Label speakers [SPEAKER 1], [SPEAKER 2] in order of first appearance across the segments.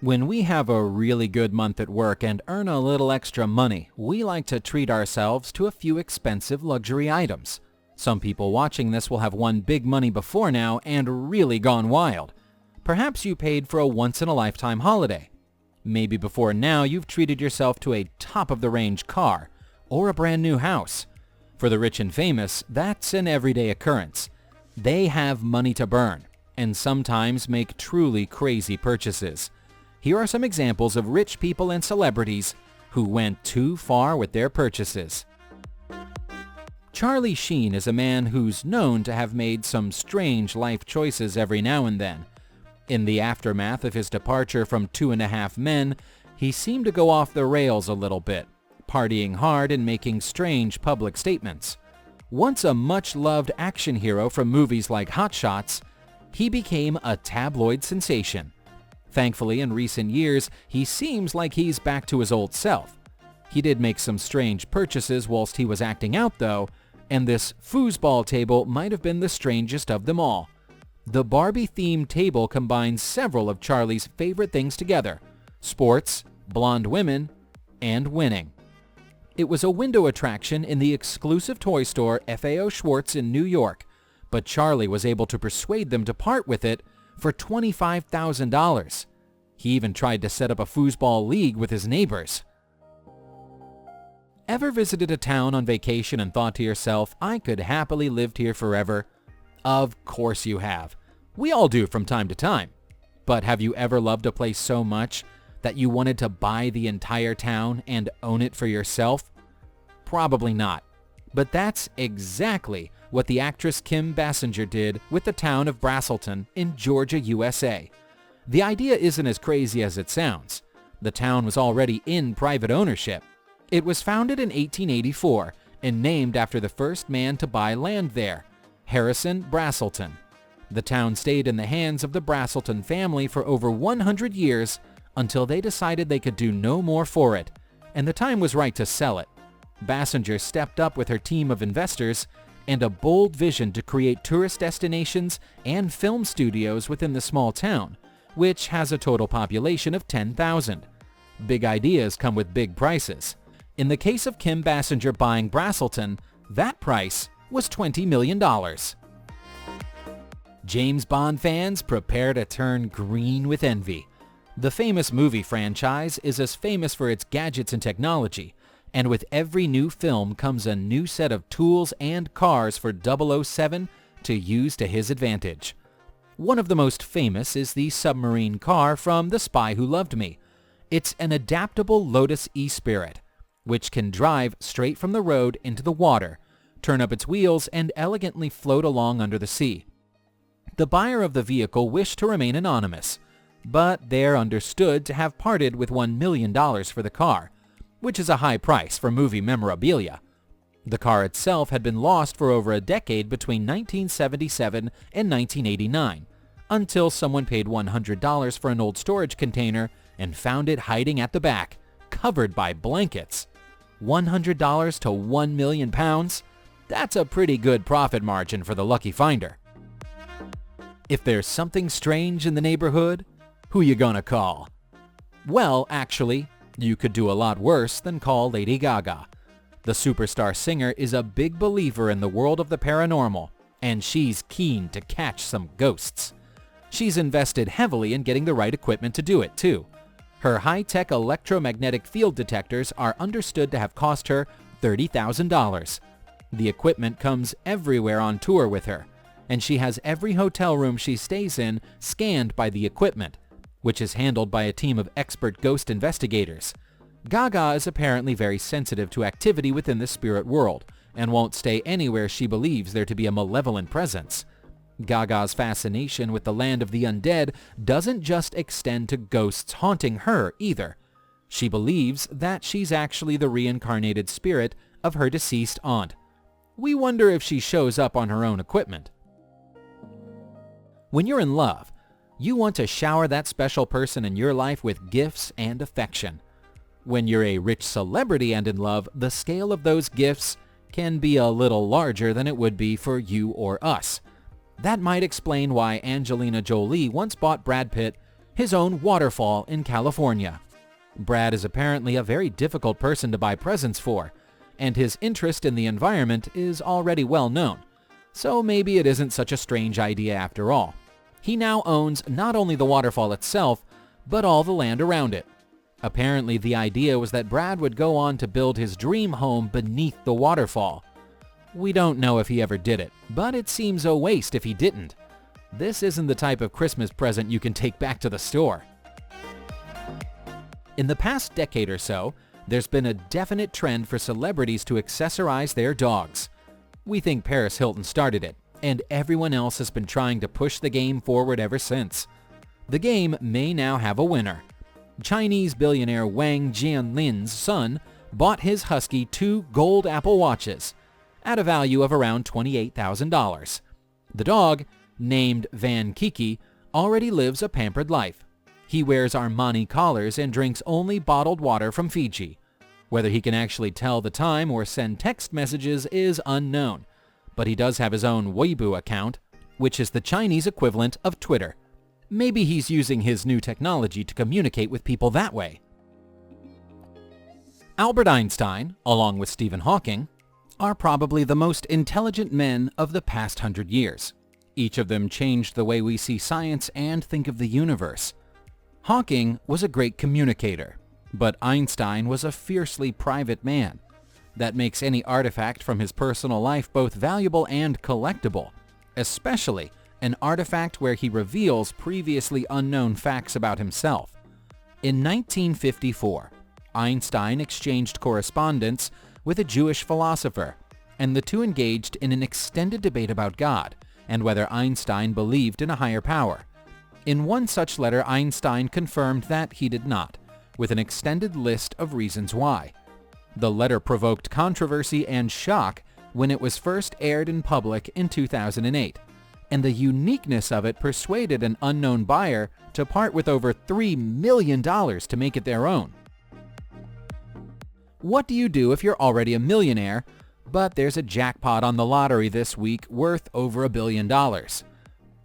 [SPEAKER 1] When we have a really good month at work and earn a little extra money, we like to treat ourselves to a few expensive luxury items. Some people watching this will have won big money before now and really gone wild. Perhaps you paid for a once-in-a-lifetime holiday. Maybe before now you've treated yourself to a top-of-the-range car or a brand new house. For the rich and famous, that's an everyday occurrence. They have money to burn and sometimes make truly crazy purchases. Here are some examples of rich people and celebrities who went too far with their purchases. Charlie Sheen is a man who's known to have made some strange life choices every now and then. In the aftermath of his departure from 2.5 Men, he seemed to go off the rails a little bit, partying hard and making strange public statements. Once a much-loved action hero from movies like Hot Shots, he became a tabloid sensation. Thankfully, in recent years, he seems like he's back to his old self. He did make some strange purchases whilst he was acting out, though, and this foosball table might have been the strangest of them all. The Barbie-themed table combines several of Charlie's favorite things together: sports, blonde women, and winning. It was a window attraction in the exclusive toy store FAO Schwartz in New York, but Charlie was able to persuade them to part with it for $25,000. He even tried to set up a foosball league with his neighbors. Ever visited a town on vacation and thought to yourself, I could happily live here forever? Of course you have. We all do from time to time. But have you ever loved a place so much that you wanted to buy the entire town and own it for yourself? Probably not. But that's exactly what the actress Kim Basinger did with the town of Braselton in Georgia, USA. The idea isn't as crazy as it sounds. The town was already in private ownership. It was founded in 1884 and named after the first man to buy land there, Harrison Braselton. The town stayed in the hands of the Braselton family for over 100 years until they decided they could do no more for it, and the time was right to sell it. Basinger stepped up with her team of investors and a bold vision to create tourist destinations and film studios within the small town, which has a total population of 10,000. Big ideas come with big prices. In the case of Kim Basinger buying Braselton, that price was $20 million. James Bond fans, prepare to turn green with envy. The famous movie franchise is as famous for its gadgets and technology, and with every new film comes a new set of tools and cars for 007 to use to his advantage. One of the most famous is the submarine car from The Spy Who Loved Me. It's an adaptable Lotus E-Spirit, which can drive straight from the road into the water, turn up its wheels, and elegantly float along under the sea. The buyer of the vehicle wished to remain anonymous, but they're understood to have parted with $1 million for the car, which is a high price for movie memorabilia. The car itself had been lost for over a decade between 1977 and 1989, until someone paid $100 for an old storage container and found it hiding at the back, covered by blankets. $100 to £1 million? That's a pretty good profit margin for the lucky finder. If there's something strange in the neighborhood, who you gonna call? Well, actually, you could do a lot worse than call Lady Gaga. The superstar singer is a big believer in the world of the paranormal, and she's keen to catch some ghosts. She's invested heavily in getting the right equipment to do it, too. Her high-tech electromagnetic field detectors are understood to have cost her $30,000. The equipment comes everywhere on tour with her, and she has every hotel room she stays in scanned by the equipment, which is handled by a team of expert ghost investigators. Gaga is apparently very sensitive to activity within the spirit world and won't stay anywhere she believes there to be a malevolent presence. Gaga's fascination with the land of the undead doesn't just extend to ghosts haunting her either. She believes that she's actually the reincarnated spirit of her deceased aunt. We wonder if she shows up on her own equipment. When you're in love, you want to shower that special person in your life with gifts and affection. When you're a rich celebrity and in love, the scale of those gifts can be a little larger than it would be for you or us. That might explain why Angelina Jolie once bought Brad Pitt his own waterfall in California. Brad is apparently a very difficult person to buy presents for, and his interest in the environment is already well known, so maybe it isn't such a strange idea after all. He now owns not only the waterfall itself, but all the land around it. Apparently the idea was that Brad would go on to build his dream home beneath the waterfall. We don't know if he ever did it, but it seems a waste if he didn't. This isn't the type of Christmas present you can take back to the store. In the past decade or so, there's been a definite trend for celebrities to accessorize their dogs. We think Paris Hilton started it, and everyone else has been trying to push the game forward ever since. The game may now have a winner. Chinese billionaire Wang Jianlin's son bought his husky 2 gold Apple Watches at a value of around $28,000. The dog, named Van Kiki, already lives a pampered life. He wears Armani collars and drinks only bottled water from Fiji. Whether he can actually tell the time or send text messages is unknown, but he does have his own Weibo account, which is the Chinese equivalent of Twitter. Maybe he's using his new technology to communicate with people that way. Albert Einstein, along with Stephen Hawking, are probably the most intelligent men of the past 100 years. Each of them changed the way we see science and think of the universe. Hawking was a great communicator, but Einstein was a fiercely private man. That makes any artifact from his personal life both valuable and collectible, especially an artifact where he reveals previously unknown facts about himself. In 1954, Einstein exchanged correspondence with a Jewish philosopher, and the two engaged in an extended debate about God and whether Einstein believed in a higher power. In one such letter, Einstein confirmed that he did not, with an extended list of reasons why. The letter provoked controversy and shock when it was first aired in public in 2008, and the uniqueness of it persuaded an unknown buyer to part with over $3 million to make it their own. What do you do if you're already a millionaire, but there's a jackpot on the lottery this week worth over $1 billion?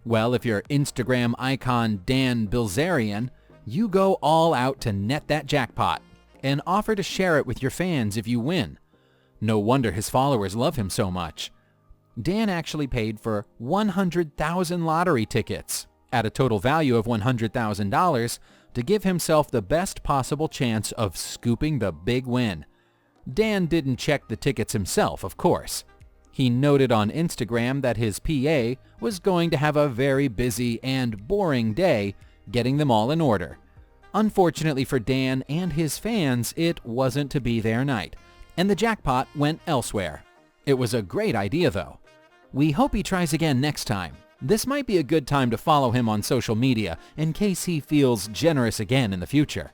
[SPEAKER 1] Well, if you're Instagram icon Dan Bilzerian, you go all out to net that jackpot and offer to share it with your fans if you win. No wonder his followers love him so much. Dan actually paid for 100,000 lottery tickets at a total value of $100,000 to give himself the best possible chance of scooping the big win. Dan didn't check the tickets himself, of course. He noted on Instagram that his PA was going to have a very busy and boring day getting them all in order. Unfortunately for Dan and his fans, it wasn't to be their night, and the jackpot went elsewhere. It was a great idea, though. We hope he tries again next time. This might be a good time to follow him on social media in case he feels generous again in the future.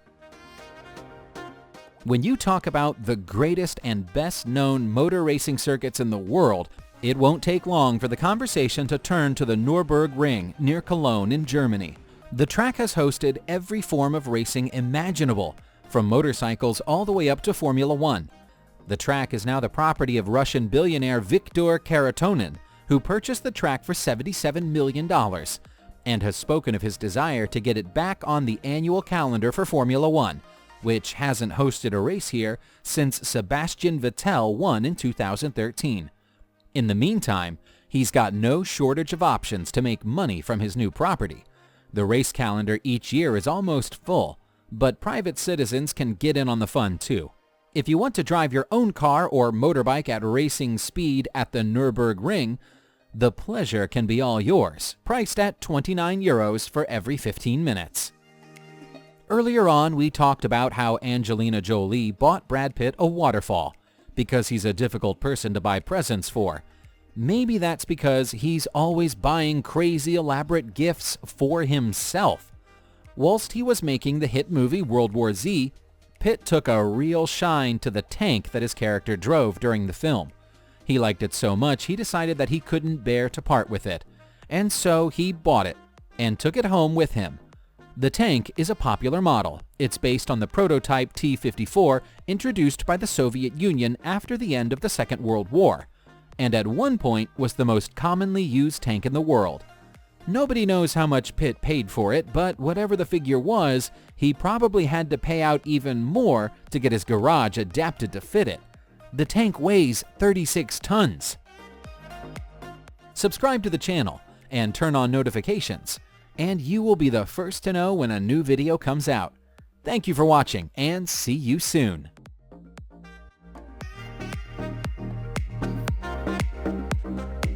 [SPEAKER 1] When you talk about the greatest and best-known motor racing circuits in the world, it won't take long for the conversation to turn to the Nürburgring near Cologne in Germany. The track has hosted every form of racing imaginable, from motorcycles all the way up to Formula One. The track is now the property of Russian billionaire Viktor Kharitonin, who purchased the track for $77 million, and has spoken of his desire to get it back on the annual calendar for Formula One, which hasn't hosted a race here since Sebastian Vettel won in 2013. In the meantime, he's got no shortage of options to make money from his new property. The race calendar each year is almost full, but private citizens can get in on the fun too. If you want to drive your own car or motorbike at racing speed at the Nürburgring, the pleasure can be all yours, priced at €29 for every 15 minutes. Earlier on, we talked about how Angelina Jolie bought Brad Pitt a waterfall because he's a difficult person to buy presents for. Maybe that's because he's always buying crazy elaborate gifts for himself. Whilst he was making the hit movie World War Z, Pitt took a real shine to the tank that his character drove during the film. He liked it so much he decided that he couldn't bear to part with it, and so he bought it and took it home with him. The tank is a popular model. It's based on the prototype T-54 introduced by the Soviet Union after the end of the Second World War, and at one point was the most commonly used tank in the world. Nobody knows how much Pitt paid for it, but whatever the figure was, he probably had to pay out even more to get his garage adapted to fit it. The tank weighs 36 tons. Subscribe to the channel and turn on notifications, and you will be the first to know when a new video comes out. Thank you for watching, and see you soon.